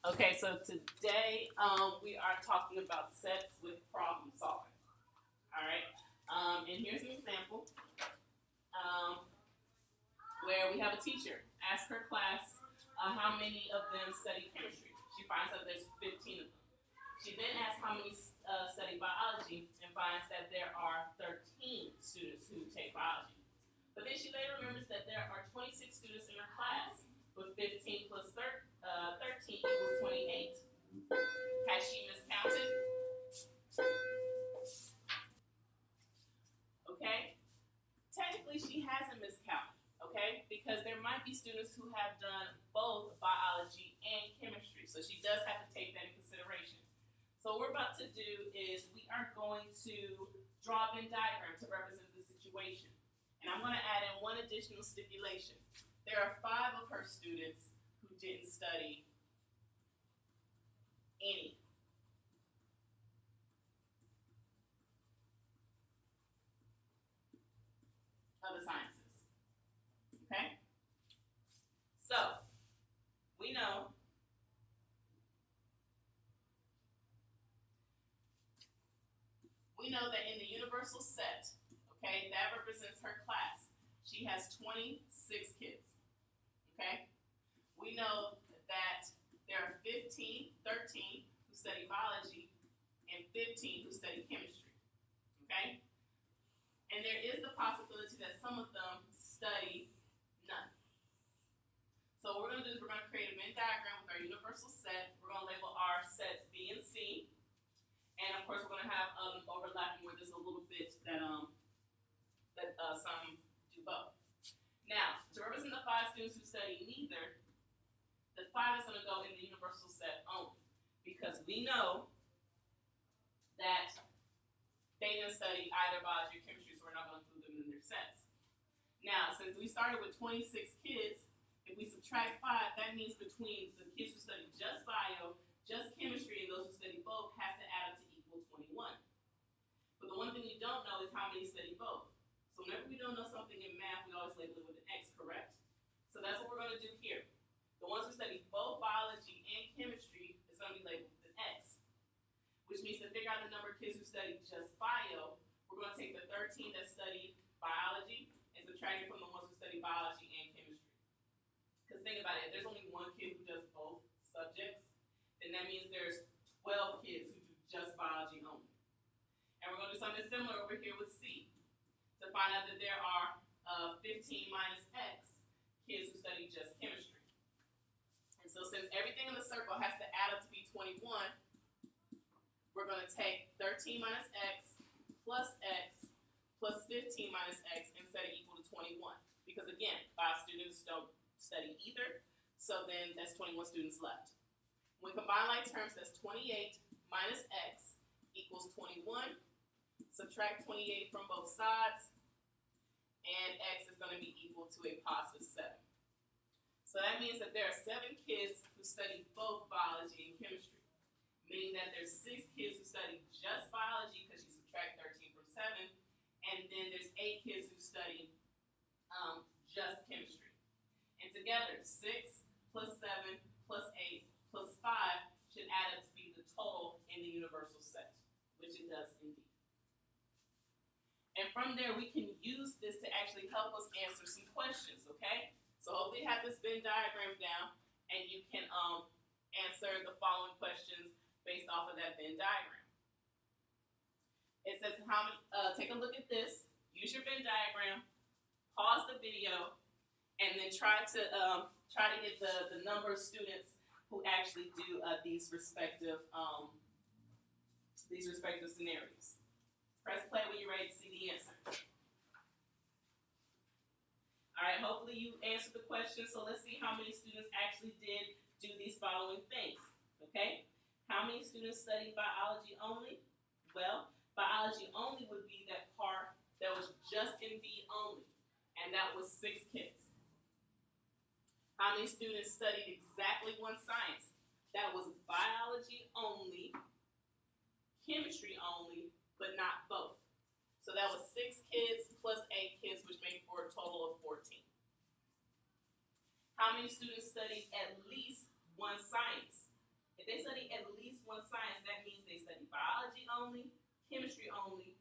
Okay, so today we are talking about sets with problem solving. All right, and here's an example um, where we have a teacher ask her class how many of them study chemistry. She finds out there's 15 of them. She then asks how many study biology and finds that there are 13 students who take biology. But then she later remembers that there are 26 students in her class, with 15 plus 13 equals 28. Has she miscounted? Okay. Technically, she hasn't miscounted. Okay, because there might be students who have done both biology and chemistry, so she does have to take that in consideration. So what we're about to do is we are going to draw a Venn diagram to represent the situation. And I'm going to add in one additional stipulation. There are 5 of her students who didn't study any of the sciences. Okay? So we know that in the universal set, okay, that represents her class. She has 26 kids. Okay? We know that there are 13 who study biology and 15 who study chemistry. Okay? And there is the possibility that some of them study none. So what we're going to do is we're going to create a Venn diagram with our universal set. We're going to label our sets B and C. And of course, we're going to have overlapping where there's a little bit that some do both. Now, to represent the 5 students who study neither, the 5 is going to go in the universal set only, because we know that they didn't study either biology or chemistry, so we're not going to include them in their sets. Now, since we started with 26 kids, if we subtract 5, that means between the kids who study just bio, just chemistry, and those who study both has to add up to equal 21. But the one thing we don't know is how many study both. So whenever we don't know something in math, we always label it with an X, correct? So that's what we're going to do here. The ones who study both biology and chemistry is going to be labeled with an X, which means to figure out the number of kids who study just bio, we're going to take the 13 that studied biology and subtract it from the ones who study biology and chemistry. Because think about it, if there's only one kid who does both subjects, then that means there's 12 kids who do just biology only. And we're going to do something similar over here with C to find out that there are 15 minus X kids who study just chemistry. And so since everything in the circle has to add up to be 21, we're going to take 13 minus X plus 15 minus X and set it equal to 21. Because again, 5 students don't study either, so then that's 21 students left. When we combine like terms, that's 28 minus X equals 21. Subtract 28 from both sides, and X is going to be equal to a positive 7. So that means that there are 7 kids who study both biology and chemistry, meaning that there's 6 kids who study just biology because you subtract 13 from 7, and then there's 8 kids who study just chemistry. And together, 6 plus 7 plus 8 plus 5 should add up to be the total in the universal set, which it does indeed. And from there, we can use this to actually help us answer some questions, okay? So hopefully you have this Venn diagram down, and you can answer the following questions based off of that Venn diagram. It says, take a look at this, use your Venn diagram, pause the video, and then try to get the number of students who actually do these respective scenarios. Press play when you're ready to see the answer. All right, hopefully you answered the question, so let's see how many students actually did do these following things, okay? How many students studied biology only? Well, biology only would be that part that was just in B only, and that was 6 kids. How many students studied exactly one science? That was biology only, chemistry only, but not both. So that was 6 kids plus 8 kids, which made for a total of 14. How many students studied at least one science? they study at least one science, that means they study biology only, chemistry only,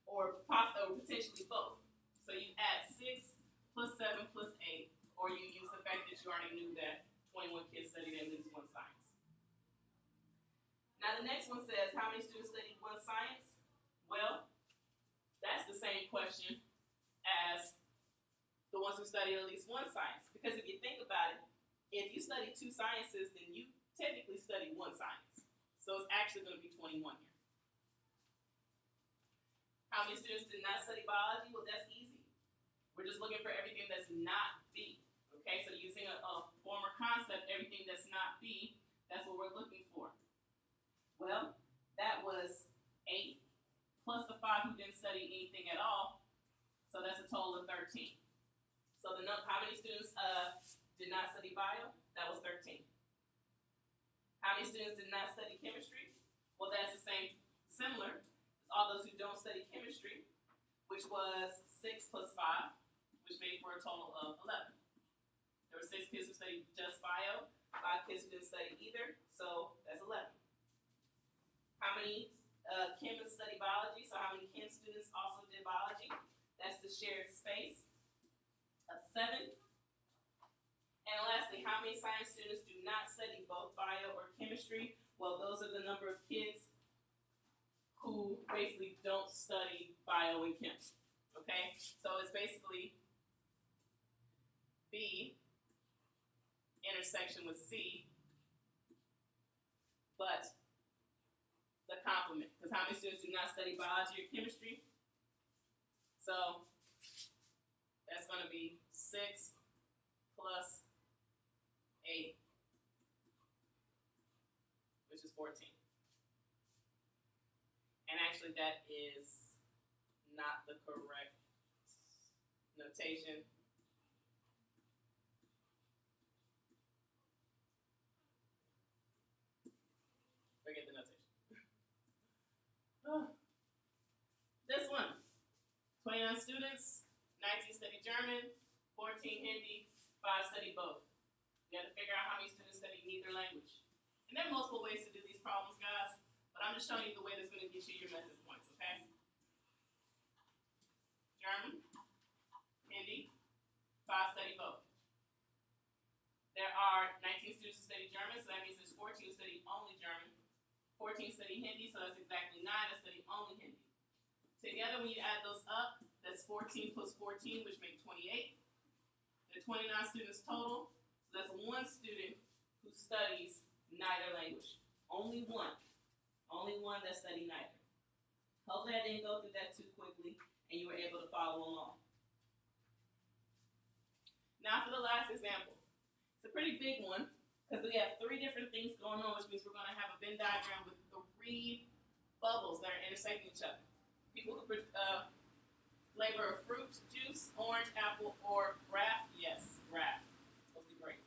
or potentially both. So you add 6 plus 7 plus 8, or you use the fact that you already knew that 21 kids studied at least one science. Now the next one says, how many students study one science? Well, that's the same question as the ones who study at least one science. Because if you think about it, if you study 2 sciences, then you technically study one science. So it's actually going to be 21 here. How many students did not study biology? Well, that's easy. We're just looking for everything that's not B. Okay, so using a former concept, everything that's not B, that's what we're looking for. Well, that was 8 plus the 5 who didn't study anything at all. So that's a total of 13. So how many students did not study bio? That was 13. How many students did not study chemistry? Well, that's similar. It's all those who don't study chemistry, which was 6 plus 5, which made for a total of 11. There were 6 kids who studied just bio, 5 kids who didn't study either, so that's 11. How many chemists study biology? So how many chem students also did biology? That's the shared space of 7. And lastly, how many science students do not study both bio or chemistry? Well, those are the number of kids who basically don't study bio and chem. Okay? So it's basically B intersection with C, but the complement. Because how many students do not study biology or chemistry? So that's going to be 6 plus 8, which is 14. And actually that is not the correct notation. Forget the notation. This one, 29 students, 19 study German, 14 Hindi, 5 study both. You have to figure out how many students study neither language. And there are multiple ways to do these problems, guys, but I'm just showing you the way that's going to get you your method points, okay? German, Hindi, 5 study both. There are 19 students who study German, so that means there's 14 who study only German. 14 study Hindi, so that's exactly 9 that study only Hindi. Together, when you add those up, that's 14 plus 14, which makes 28. There are 29 students total, so that's 1 student who studies neither language. Only one that studied neither. Hopefully I didn't go through that too quickly, and you were able to follow along. Now for the last example. It's a pretty big one, because we have 3 different things going on, which means we're going to have a Venn diagram with 3 bubbles that are intersecting each other. People who flavor of fruit, juice, orange, apple, or graph. Yes, graph. It's supposed to be great.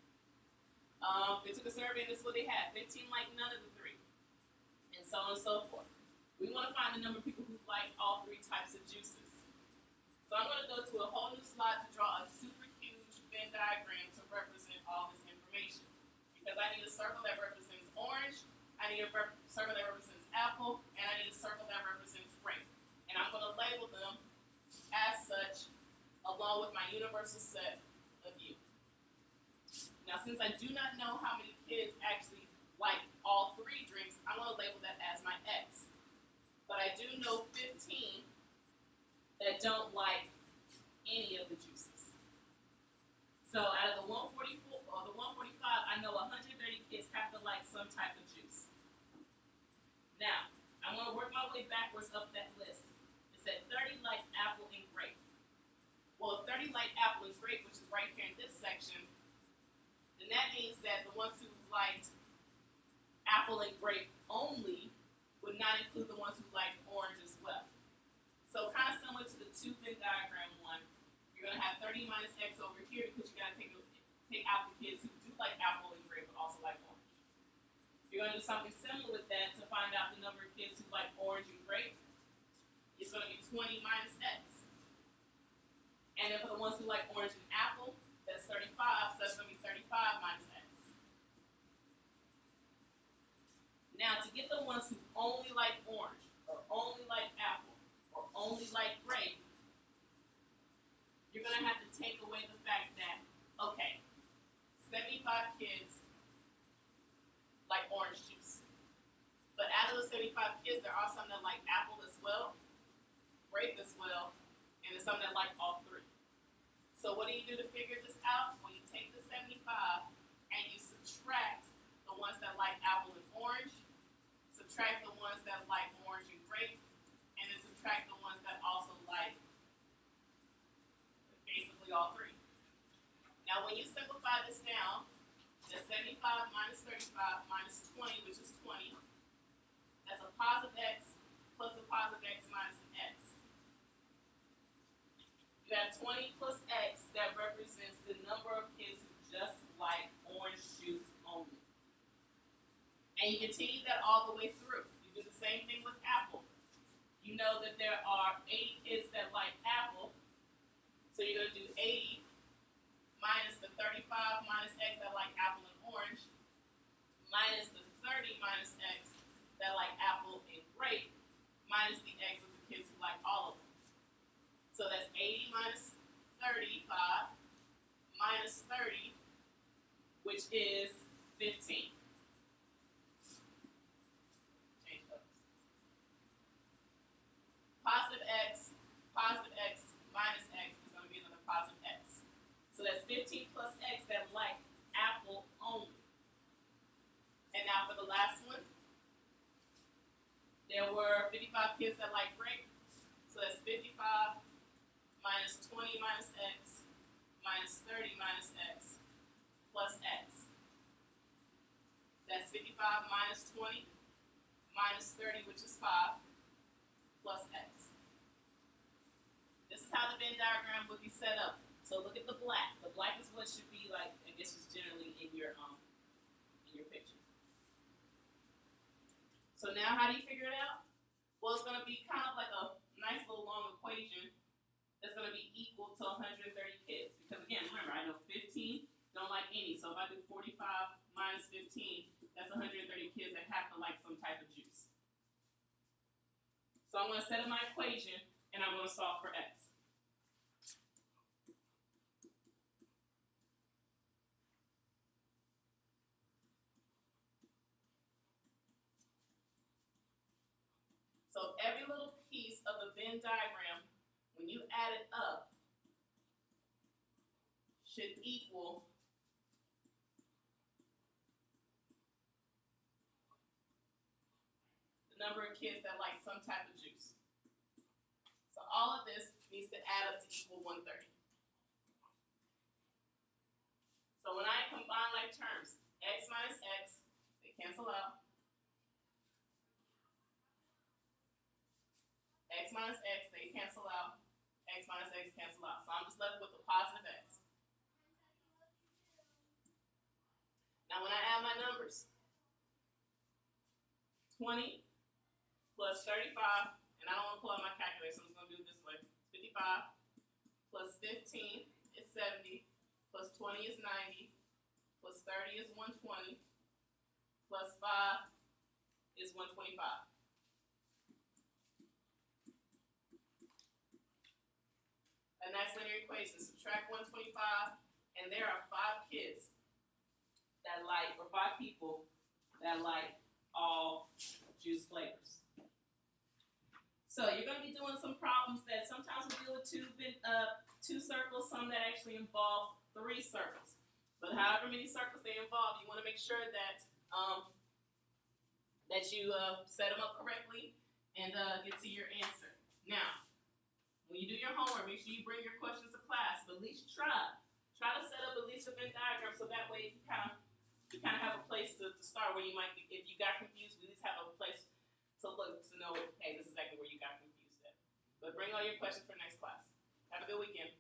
They took a survey and this is what they had. 15 like none of the 3. And so on and so forth. We want to find the number of people who like all 3 types of juices. So I'm going to go to a whole new slide to draw a super huge Venn diagram to represent all this information. Because I need a circle that represents orange, I need a circle that represents apple, and I need a circle that represents grape. And I'm going to label them as such, along with my universal set of U. Now, since I do not know how many kids actually like all 3 drinks, I'm going to label that as my X. But I do know 15 that don't like any of the juices. So out of the 144 or the 145, I know 130 kids have to like some type of juice. Now, I'm going to work my way backwards up that list. It said 30 like apple and grape. Well, if 30 like apple and grape, which is right here in this section, then that means that the ones who liked apple and grape only would not include the ones who liked orange as well. So kind of similar to the 2 Venn diagram one, you're going to have 30 minus X over here because you got to take out the kids who do like apple and grape but also like orange. You're going to do something similar with that to find out the number of kids who like orange and grape. It's going to be 20 minus X. And then for the ones who like orange and apple, that's 35, so that's going to be 35 minus X. ones who only like orange, or only like apple, or only like grape, you're going to have to take away the fact that, okay, 75 kids like orange juice. But out of the 75 kids, there are some that like apple as well, grape as well, and there's some that like all three. So what do you do to figure this out? When you take the 75 and you subtract the ones that like apple and orange, subtract the ones that like orange and grape, and then subtract the ones that also like basically all three. Now when you simplify this down, the 75 minus 35 minus 20, which is 20, that's a positive x plus a positive x minus an x. You have 20 plus x that represents the number of kids who just like orange juice only. And you continue that all the way through. You do the same thing with apple. You know that there are 80 kids that like apple, so you're going to do 80 minus the 35 minus x that like apple and orange, minus the 30 minus x that like apple and grape, minus the x of the kids who like all of them. So that's 80 minus 35 minus 30, which is 15. Change those. Positive x minus x is going to be another positive x. So that's 15 plus x that like apple only. And now for the last one, there were 55 kids that like grape. So that's 55 minus 20 minus x minus 30 minus x plus x. That's 55 minus 20 minus 30, which is 5, plus x. This is how the Venn diagram would be set up. So look at the black. The black is what should be like, I guess it's generally in your picture. So now how do you figure it out? Well, it's going to be kind of like a nice little long equation that's going to be equal to 130 kids. Because again, remember, I know 15 don't like any. So if I do 45 minus 15, that's 130 kids that have to like some type of juice. So I'm going to set up my equation, and I'm going to solve for x. So every little piece of the Venn diagram, when you add it up, should equal the number of kids that like some type of juice. So all of this needs to add up to equal 130. So when I combine like terms, x minus x, they cancel out. X minus x, they cancel out. X minus x cancel out. So I'm just left with a positive x. Now when I add my numbers, 20 plus 35, and I don't want to pull out my calculator, so I'm just going to do it this way. 55 plus 15 is 70, plus 20 is 90, plus 30 is 120, plus 5 is 125. A nice linear equation. Subtract 125, and there are 5 kids that like, or 5 people that like all juice flavors. So you're going to be doing some problems that sometimes we deal with two circles, some that actually involve 3 circles. But however many circles they involve, you want to make sure that that you set them up correctly and get to your answer. Now, when you do your homework, make sure you bring your questions to class, but at least try to set up at least a Venn diagram so that way you kind of have a place to start where you might be, if you got confused, we at least have a place to look to know, hey, this is exactly where you got confused at. But bring all your questions for next class. Have a good weekend.